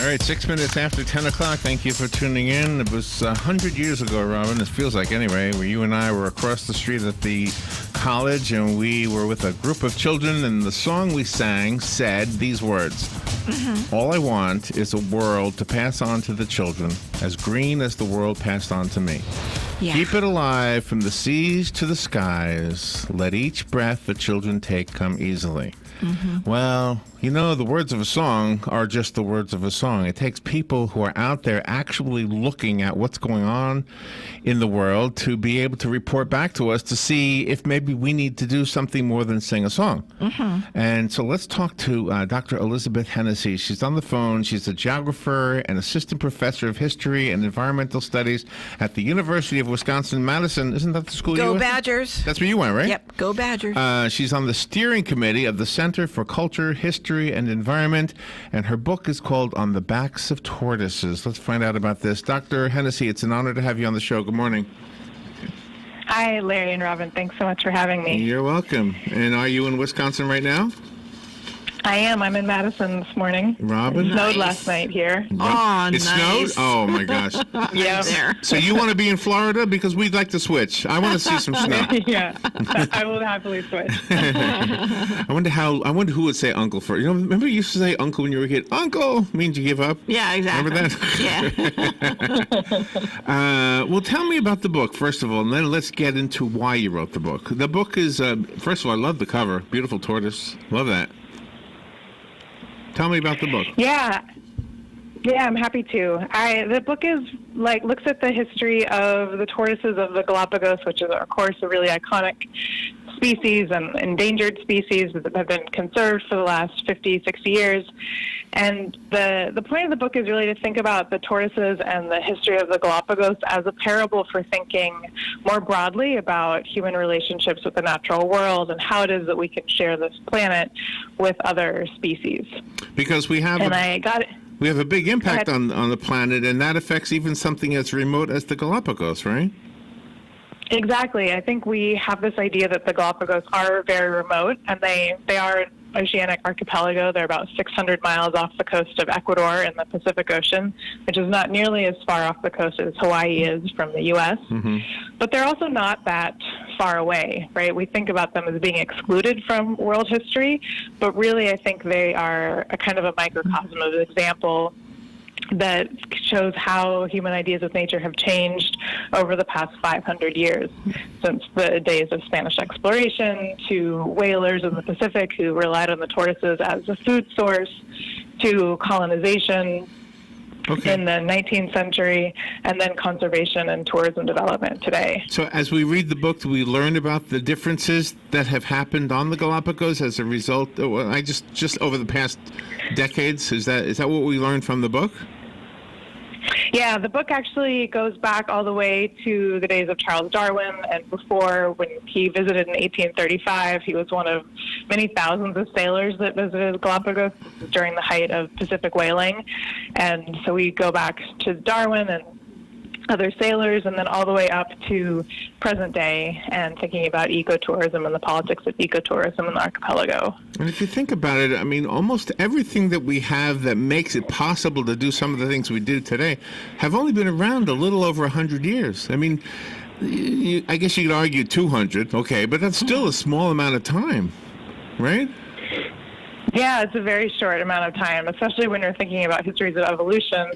All right, 6 minutes after 10 o'clock. Thank you for tuning in. It was 100 years ago, Robin, it feels like anyway, where you and I were across the street at the college, and we were with a group of children, and the song we sang said these words. All I want is a world to pass on to the children, as green as the world passed on to me. Yeah. Keep it alive from the seas to the skies. Let each breath the children take come easily. Well, you know, the words of a song are just the words of a song. It takes people who are out there actually looking at what's going on in the world to be able to report back to us to see if maybe we need to do something more than sing a song. And so let's talk to Dr. Elizabeth Hennessey. She's on the phone. She's a geographer and assistant professor of history and environmental studies at the University of Wisconsin-Madison. Isn't that the school you Go went? Badgers. That's where you went, right? Yep, go Badgers. She's on the steering committee of the Center for Culture, History, and Environment, and her book is called On the Backs of Tortoises. Let's find out about this. Dr. Hennessey, it's an honor to have you on the show. Good morning. Hi, Larry and Robin. Thanks so much for having me. You're welcome. And are you in Wisconsin right now? I am. I'm in Madison this morning. Robin? It snowed last night here. Oh, It snowed? Oh, my gosh. Yeah. There. So you want to be in Florida? Because we'd like to switch. I want to see some snow. Yeah, I will happily switch. I wonder who would say uncle first. You know, remember you used to say uncle when you were a kid? Uncle means you give up. Yeah, exactly. Remember that? Yeah. Well, tell me about the book, first of all, and then let's get into why you wrote the book. The book is, first of all, I love the cover. Beautiful tortoise. Love that. Tell me about the book. Yeah, I'm happy to. The book is looks at the history of the tortoises of the Galapagos, which is, of course, a really iconic species and endangered species that have been conserved for the last 50, 60 years. And the point of the book is really to think about the tortoises and the history of the Galapagos as a parable for thinking more broadly about human relationships with the natural world and how it is that we can share this planet with other species. Because we have we have a big impact on the planet, and that affects even something as remote as the Galapagos, right? Exactly. I think we have this idea that the Galapagos are very remote, and they are an oceanic archipelago. They're about 600 miles off the coast of Ecuador in the Pacific Ocean, which is not nearly as far off the coast as Hawaii is from the U.S. But they're also not that far away, right? We think about them as being excluded from world history, but really I think they are a kind of a microcosm of an example that shows how human ideas of nature have changed over the past 500 years, since the days of Spanish exploration to whalers in the Pacific who relied on the tortoises as a food source, to colonization in the 19th century, and then conservation and tourism development today. So as we read the book, do we learn about the differences that have happened on the Galapagos as a result? Just over the past decades, is that what we learned from the book? Yeah, the book actually goes back all the way to the days of Charles Darwin, and before, when he visited in 1835, he was one of many thousands of sailors that visited Galapagos during the height of Pacific whaling. And so we go back to Darwin and other sailors, and then all the way up to present day and thinking about ecotourism and the politics of ecotourism in the archipelago. And if you think about it, I mean, almost everything that we have that makes it possible to do some of the things we do today have only been around a little over 100 years. I mean, I guess you could argue 200, okay, but that's still a small amount of time, right? Yeah, it's a very short amount of time, especially when you're thinking about histories of evolution.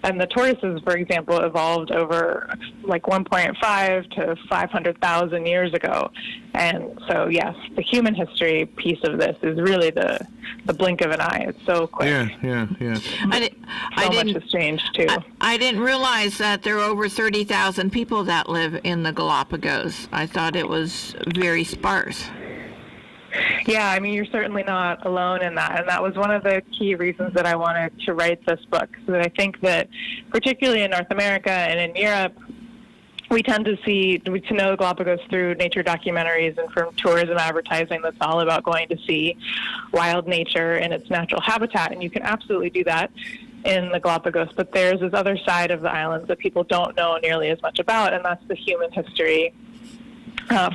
And the tortoises, for example, evolved over like 1.5 to 500,000 years ago. And so, yes, the human history piece of this is really the blink of an eye. It's so quick. Yeah. So much has changed, too. I didn't realize that there are over 30,000 people that live in the Galapagos. I thought it was very sparse. Yeah, I mean, you're certainly not alone in that. And that was one of the key reasons that I wanted to write this book. So that I think that particularly in North America and in Europe, we tend to know Galapagos through nature documentaries and from tourism advertising that's all about going to see wild nature in its natural habitat. And you can absolutely do that in the Galapagos. But there's this other side of the islands that people don't know nearly as much about, and that's the human history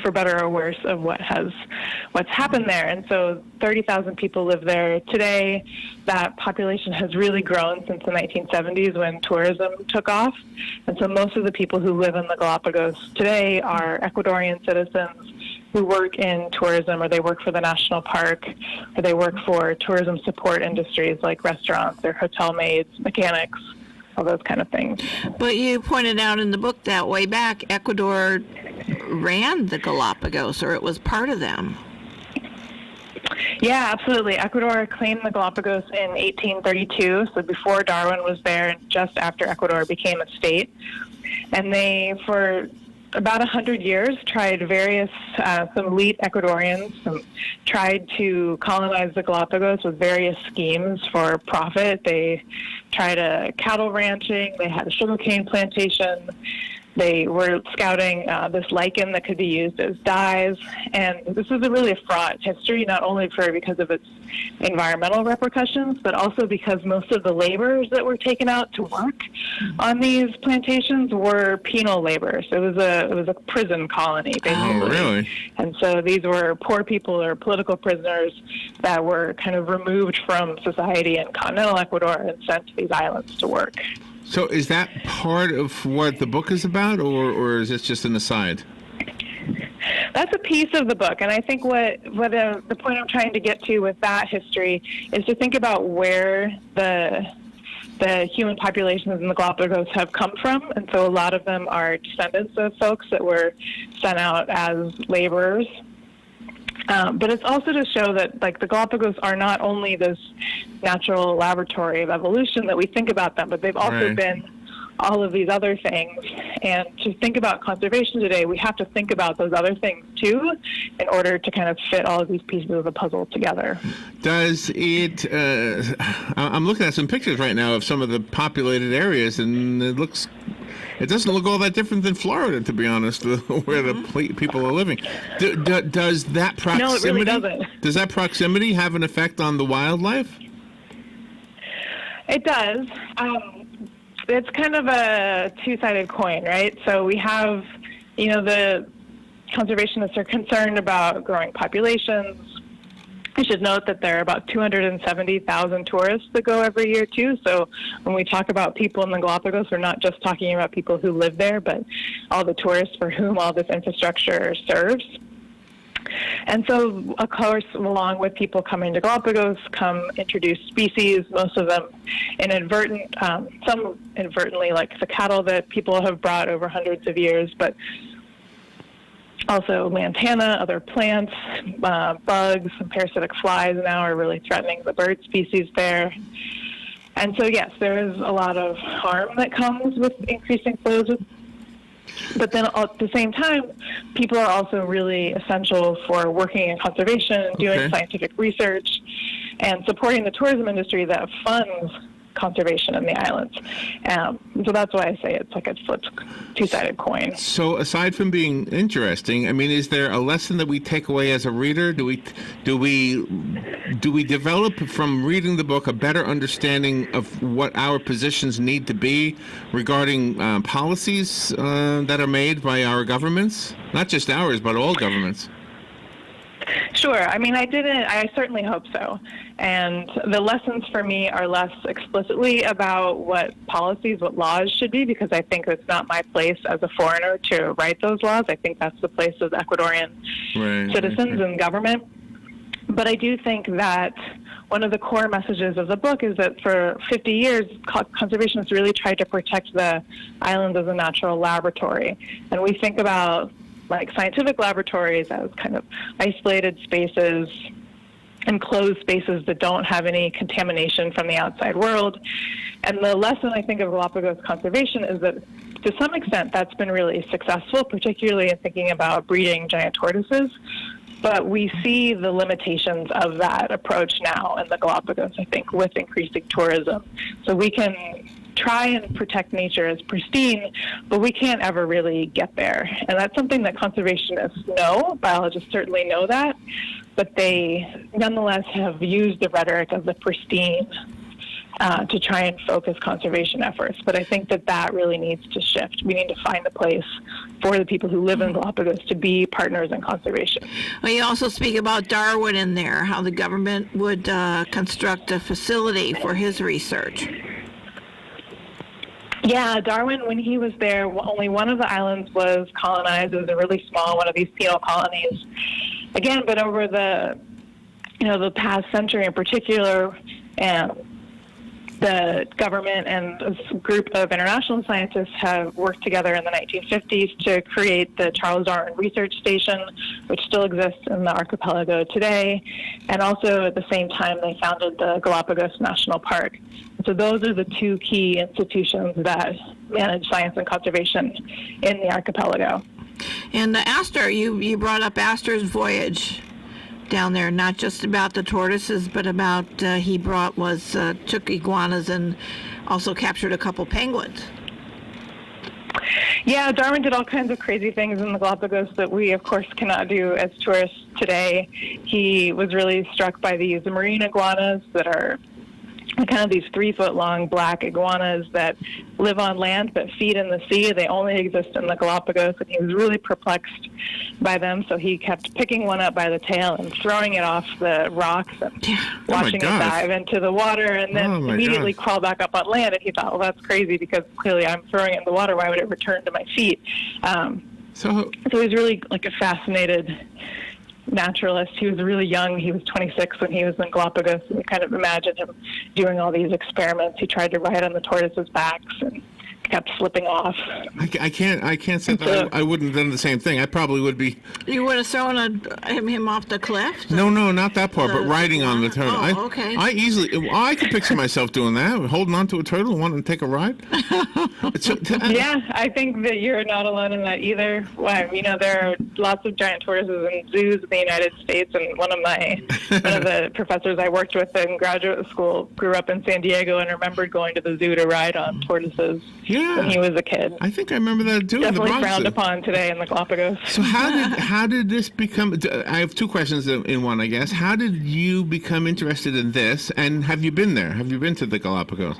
for better or worse, of what's happened there. And so 30,000 people live there today. That population has really grown since the 1970s when tourism took off. And so most of the people who live in the Galapagos today are Ecuadorian citizens who work in tourism, or they work for the national park, or they work for tourism support industries like restaurants or hotel maids, mechanics, all those kind of things. But you pointed out in the book that way back, Ecuador ran the Galapagos, or it was part of them. Yeah, absolutely. Ecuador claimed the Galapagos in 1832, so before Darwin was there and just after Ecuador became a state. And they, for about 100 years, tried some elite Ecuadorians tried to colonize the Galapagos with various schemes for profit. They tried cattle ranching, they had a sugarcane plantation, they were scouting this lichen that could be used as dyes, and this is a really fraught history, not only because of its environmental repercussions, but also because most of the laborers that were taken out to work on these plantations were penal laborers. It was a prison colony, basically. Oh, really? And so these were poor people or political prisoners that were kind of removed from society in continental Ecuador and sent to these islands to work. So is that part of what the book is about, or is this just an aside? That's a piece of the book, and I think what the point I'm trying to get to with that history is to think about where the human populations in the Galapagos have come from, and so a lot of them are descendants of folks that were sent out as laborers. But it's also to show that, like, the Galapagos are not only this natural laboratory of evolution that we think about them, but they've also been all of these other things. And to think about conservation today, we have to think about those other things too in order to kind of fit all of these pieces of the puzzle together. Does it, I'm looking at some pictures right now of some of the populated areas, and it doesn't look all that different than Florida, to be honest, where the people are living. Does that proximity, no, it really doesn't. Does that proximity have an effect on the wildlife? It does. It's kind of a two-sided coin, right? So we have, the conservationists are concerned about growing populations. I should note that there are about 270,000 tourists that go every year, too. So when we talk about people in the Galapagos, we're not just talking about people who live there, but all the tourists for whom all this infrastructure serves. And so, of course, along with people coming to Galapagos come introduced species, most of them some inadvertently, like the cattle that people have brought over hundreds of years, but also lantana, other plants, bugs, and parasitic flies now are really threatening the bird species there. And so, yes, there is a lot of harm that comes with increasing flows. But then at the same time, people are also really essential for working in conservation, doing scientific research, and supporting the tourism industry that funds conservation in the islands. So that's why I say it's like a flipped two-sided coin. So aside from being interesting, I mean, is there a lesson that we take away as a reader? Do we develop from reading the book a better understanding of what our positions need to be regarding policies that are made by our governments? Not just ours, but all governments. Sure. I mean, I certainly hope so. And the lessons for me are less explicitly about what laws should be, because I think it's not my place as a foreigner to write those laws. I think that's the place of Ecuadorian citizens and government. But I do think that one of the core messages of the book is that for 50 years, conservationists really tried to protect the islands as a natural laboratory. And we think about like scientific laboratories as kind of isolated spaces, enclosed spaces that don't have any contamination from the outside world. And the lesson, I think, of Galapagos conservation is that to some extent that's been really successful, particularly in thinking about breeding giant tortoises. But we see the limitations of that approach now in the Galapagos, I think, with increasing tourism. So we can try and protect nature as pristine, but we can't ever really get there. And that's something that conservationists know. Biologists certainly know that. But they nonetheless have used the rhetoric of the pristine to try and focus conservation efforts. But I think that really needs to shift. We need to find a place for the people who live in Galapagos to be partners in conservation. Well, you also speak about Darwin in there, how the government would construct a facility for his research. Yeah, Darwin, when he was there, only one of the islands was colonized. It was a really small one of these penal colonies. Again, but over the past century in particular, the government and a group of international scientists have worked together in the 1950s to create the Charles Darwin Research Station, which still exists in the archipelago today. And also at the same time, they founded the Galapagos National Park. So those are the two key institutions that manage science and conservation in the archipelago. And Astor, you brought up Astor's voyage down there, not just about the tortoises, but about took iguanas and also captured a couple penguins. Yeah, Darwin did all kinds of crazy things in the Galapagos that we, of course, cannot do as tourists today. He was really struck by these marine iguanas that are kind of these 3-foot-long black iguanas that live on land but feed in the sea. They only exist in the Galapagos, and he was really perplexed by them, so he kept picking one up by the tail and throwing it off the rocks and watching it dive into the water, and then immediately crawl back up on land. And he thought, well, that's crazy because clearly I'm throwing it in the water. Why would it return to my feet? So he's really like a fascinated naturalist. He was really young. He was 26 when he was in Galapagos, and you kind of imagine him doing all these experiments. He tried to ride on the tortoises' backs and kept slipping off. I can't say that I wouldn't have done the same thing. I probably would be. You would have thrown him off the cliff? No, not that part, but riding on the turtle. Oh, okay. I could picture myself doing that, holding on to a turtle and wanting to take a ride. Yeah, I think that you're not alone in that either. Well, there are lots of giant tortoises in zoos in the United States, and one of the professors I worked with in graduate school grew up in San Diego and remembered going to the zoo to ride on tortoises. Yeah. When he was a kid. I think I remember that too. Definitely frowned upon today in the Galapagos. So how did this become? I have two questions in one, I guess. How did you become interested in this? And have you been there? Have you been to the Galapagos?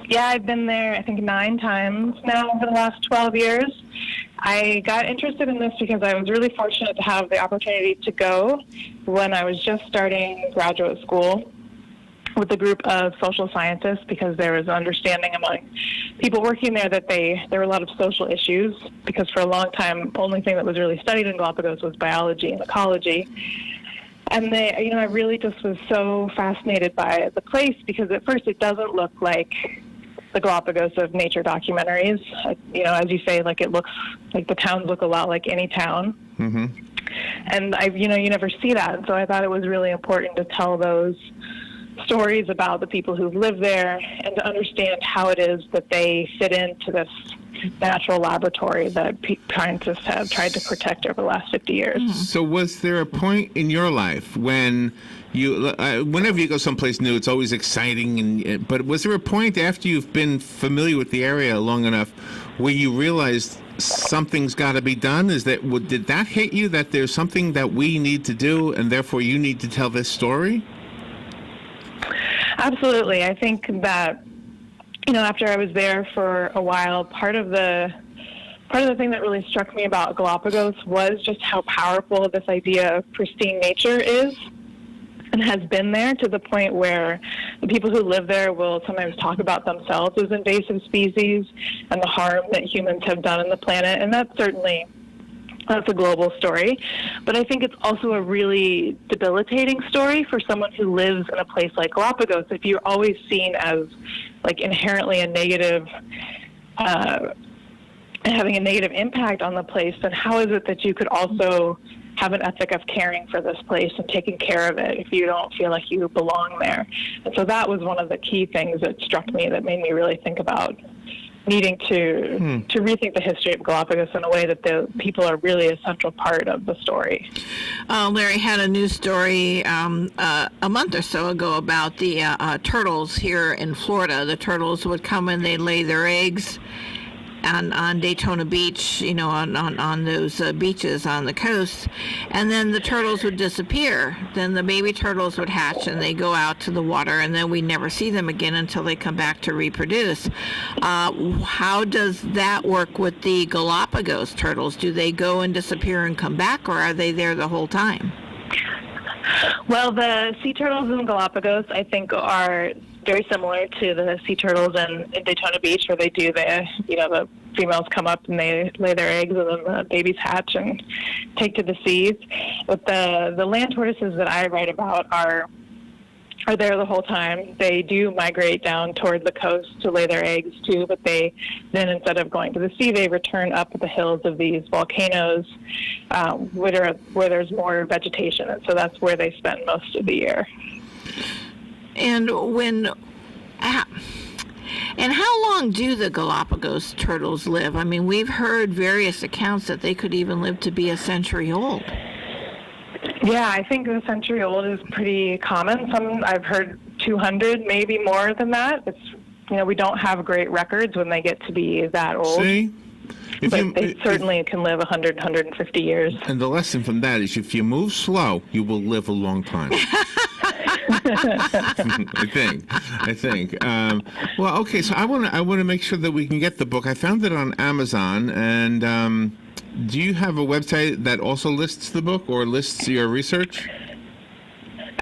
Yeah, I've been there, I think, 9 times now over the last 12 years. I got interested in this because I was really fortunate to have the opportunity to go when I was just starting graduate school with a group of social scientists, because there was understanding among people working there that there were a lot of social issues, because for a long time, the only thing that was really studied in Galapagos was biology and ecology. And I really just was so fascinated by the place, because at first it doesn't look like the Galapagos of nature documentaries. As you say, like it looks like the towns look a lot like any town. Mm-hmm. And you never see that. And so I thought it was really important to tell those stories about the people who've lived there and to understand how it is that they fit into this natural laboratory that scientists have tried to protect over the last 50 years. So was there a point in your life when whenever you go someplace new, it's always exciting, but was there a point after you've been familiar with the area long enough where you realized something's got to be done? Did that hit you, that there's something that we need to do and therefore you need to tell this story? Absolutely. I think that, after I was there for a while, part of the thing that really struck me about Galapagos was just how powerful this idea of pristine nature is and has been there, to the point where the people who live there will sometimes talk about themselves as invasive species and the harm that humans have done on the planet. And that's a global story. But I think it's also a really debilitating story for someone who lives in a place like Galapagos. If you're always seen as like inherently a negative, having a negative impact on the place, then how is it that you could also have an ethic of caring for this place and taking care of it if you don't feel like you belong there? And so that was one of the key things that struck me, that made me really think about needing to rethink the history of Galapagos in a way that the people are really a central part of the story. Larry had a news story a month or so ago about the turtles here in Florida. The turtles would come and they'd lay their eggs, on Daytona Beach, on those beaches on the coast, and then the turtles would disappear. Then the baby turtles would hatch and they go out to the water, and then we never see them again until they come back to reproduce. How does that work with the Galapagos turtles? Do they go and disappear and come back, or are they there the whole time? Well, the sea turtles in Galapagos, I think, are very similar to the sea turtles in Daytona Beach, where they do the females come up and they lay their eggs, and then the babies hatch and take to the seas. But the land tortoises that I write about are there the whole time. They do migrate down toward the coast to lay their eggs too, but they then, instead of going to the sea, they return up the hills of these volcanoes where there's more vegetation, and so that's where they spend most of the year. And how long do the Galapagos turtles live? I mean, we've heard various accounts that they could even live to be a century old. Yeah, I think a century old is pretty common. I've heard 200, maybe more than that. We don't have great records when they get to be that old. See? But they certainly can live 100, 150 years. And the lesson from that is if you move slow, you will live a long time. I think. Well, okay, so I want to make sure that we can get the book. I found it on Amazon, and do you have a website that also lists the book or lists your research?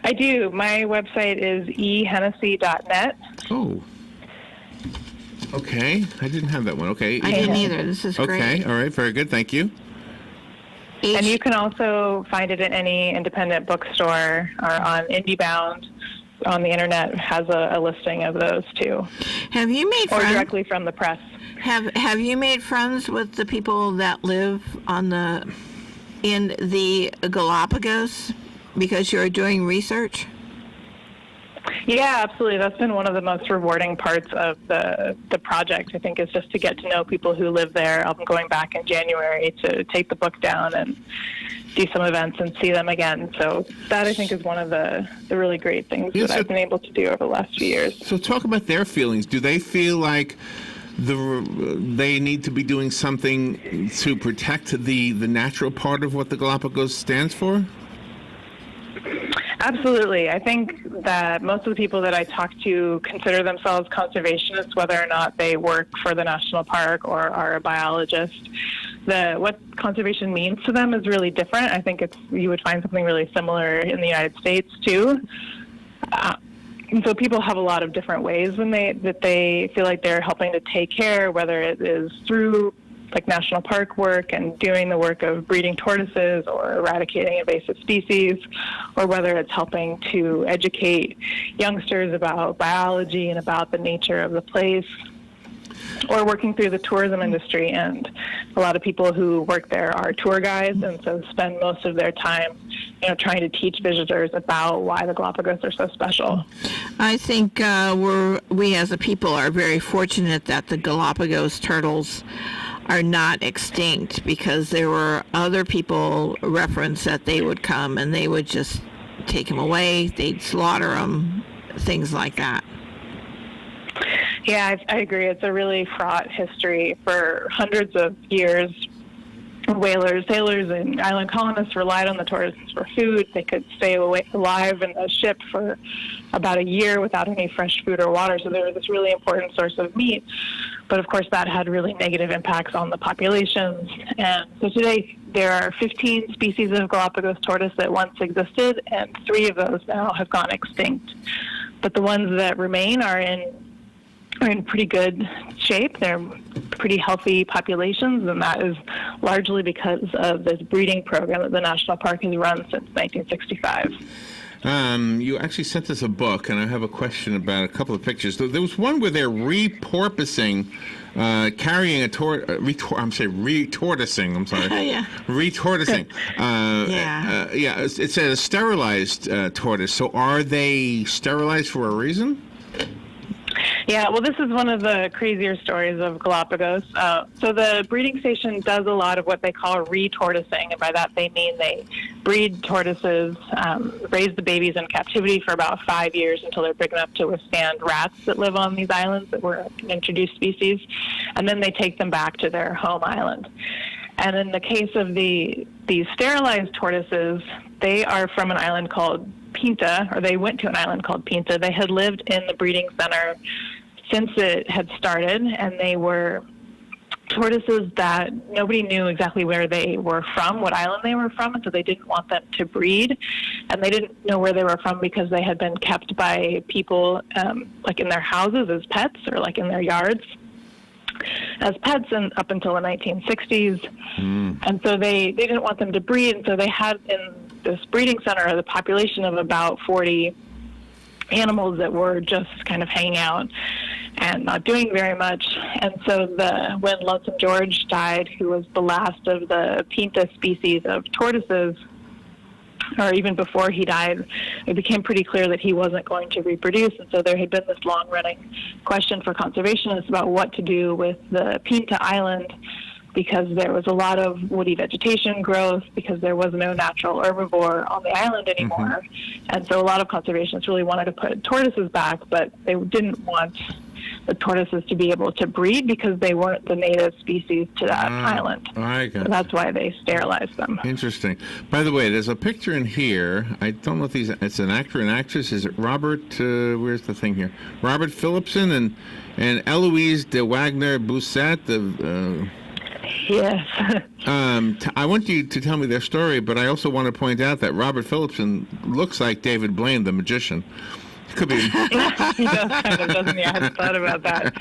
I do. My website is ehennessey.net. Oh. Okay. I didn't have that one. Okay. I didn't either. This is great. Okay. All right. Very good. Thank you. And you can also find it at any independent bookstore or on IndieBound. On the internet has a listing of those too. Have you made friends? Or directly from the press. Have you made friends with the people that live in the Galapagos because you're doing research? Yeah, absolutely. That's been one of the most rewarding parts of the project, I think, is just to get to know people who live there. I'm going back in January to take the book down and do some events and see them again. So that, I think, is one of the really great things that I've been able to do over the last few years. So talk about their feelings. Do they feel like they need to be doing something to protect the natural part of what the Galapagos stands for? Absolutely. I think that most of the people that I talk to consider themselves conservationists, whether or not they work for the national park or are a biologist. What conservation means to them is really different. I think you would find something really similar in the United States too. And so people have a lot of different ways that they feel like they're helping to take care, whether it is through like national park work and doing the work of breeding tortoises or eradicating invasive species, or whether it's helping to educate youngsters about biology and about the nature of the place, or working through the tourism industry. And a lot of people who work there are tour guides, and so spend most of their time trying to teach visitors about why the Galapagos are so special. I think we as a people are very fortunate that the Galapagos turtles are not extinct, because there were other people referenced that they would come and they would just take them away, they'd slaughter them, things like that. Yeah, I agree. It's a really fraught history. For hundreds of years, whalers, sailors, and island colonists relied on the tortoises for food. They could stay alive in the ship for about a year without any fresh food or water, so they were this really important source of meat. But of course, that had really negative impacts on the populations. And so today, there are 15 species of Galapagos tortoise that once existed, and 3 of those now have gone extinct. But the ones that remain are in pretty good shape. They're pretty healthy populations, and that is largely because of this breeding program that the National Park has run since 1965. You actually sent us a book, and I have a question about a couple of pictures. There was one where they're reporpoising, carrying a retortoising. I'm sorry. Yeah. Retortoising. Yeah. It said a sterilized tortoise. So are they sterilized for a reason? Yeah, well, this is one of the crazier stories of Galapagos. So the breeding station does a lot of what they call retortoising, and by that they mean they breed tortoises, raise the babies in captivity for about 5 years until they're big enough to withstand rats that live on these islands that were an introduced species, and then they take them back to their home island. And in the case of these sterilized tortoises, they are from an island called Pinta, or they went to an island called Pinta. They had lived in the breeding center since it had started, and they were tortoises that nobody knew exactly where they were from, what island they were from, and so they didn't want them to breed. And they didn't know where they were from because they had been kept by people like in their houses as pets or like in their yards as pets and up until the 1960s. And so they didn't want them to breed, and so they had in this breeding center the population of about 40 animals that were just kind of hanging out and not doing very much. And so when Lonesome George died, who was the last of the Pinta species of tortoises, or even before he died, it became pretty clear that he wasn't going to reproduce. And so there had been this long-running question for conservationists about what to do with the Pinta Island, because there was a lot of woody vegetation growth, because there was no natural herbivore on the island anymore. And so a lot of conservationists really wanted to put tortoises back, but they didn't want the tortoises to be able to breed because they weren't the native species to that island. So that's why they sterilized them. Interesting. By the way, there's a picture in here. I don't know if it's an actor and actress. Is it Robert, where's the thing here? Robert Phillipson and Eloise de Wagner Bousset, Yes. I want you to tell me their story, but I also want to point out that Robert Phillipson looks like David Blaine, the magician. Could be. He does kind of, doesn't he? I hadn't thought about that.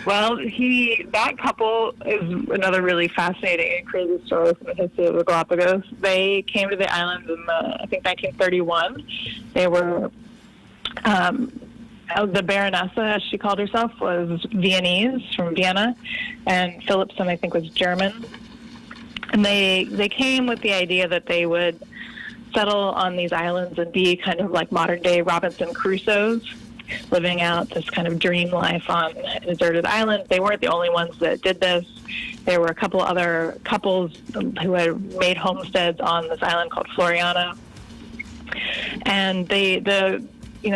Well, that couple is another really fascinating and crazy story from the history of the Galapagos. They came to the islands in, I think, 1931. They were... the Baronessa, as she called herself, was Viennese, from Vienna, and Phillipson, I think, was German. And they came with the idea that they would settle on these islands and be kind of like modern-day Robinson Crusoes, living out this kind of dream life on a deserted island. They weren't the only ones that did this. There were a couple other couples who had made homesteads on this island called Floriana. And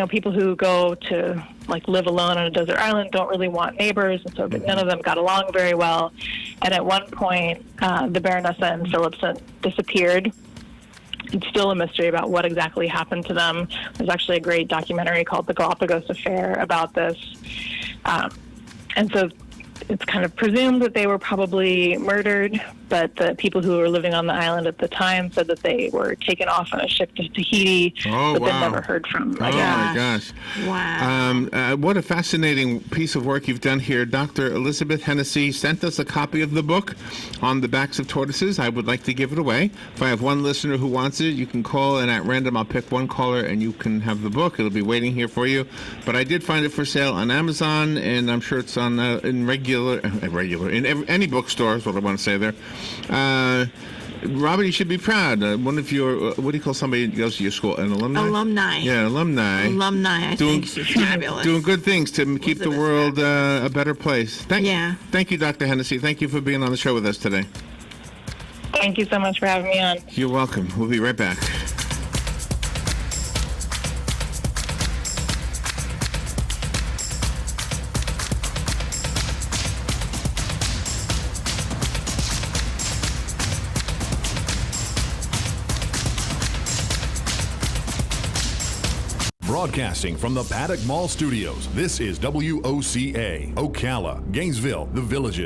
people who go to like live alone on a desert island don't really want neighbors, and so none of them got along very well. And at one point, the Baronessa and Phillipson disappeared. It's still a mystery about what exactly happened to them. There's actually a great documentary called The Galapagos Affair about this. And so it's kind of presumed that they were probably murdered, but the people who were living on the island at the time said that they were taken off on a ship to Tahiti, but then never heard from again. Oh, my gosh. Wow. What a fascinating piece of work you've done here. Dr. Elizabeth Hennessey sent us a copy of the book on the backs of tortoises. I would like to give it away. If I have one listener who wants it, you can call, and at random I'll pick one caller, and you can have the book. It'll be waiting here for you. But I did find it for sale on Amazon, and I'm sure it's on in any bookstore is what I want to say there. Robert, you should be proud. One of your, what do you call somebody who goes to your school? An alumni? Alumni. Yeah, alumni. I think she's fabulous. Doing good things to keep the world a better place. Thank you, Dr. Hennessey. Thank you for being on the show with us today. Thank you so much for having me on. You're welcome. We'll be right back. Broadcasting from the Paddock Mall Studios, this is WOCA, Ocala, Gainesville, The Villages.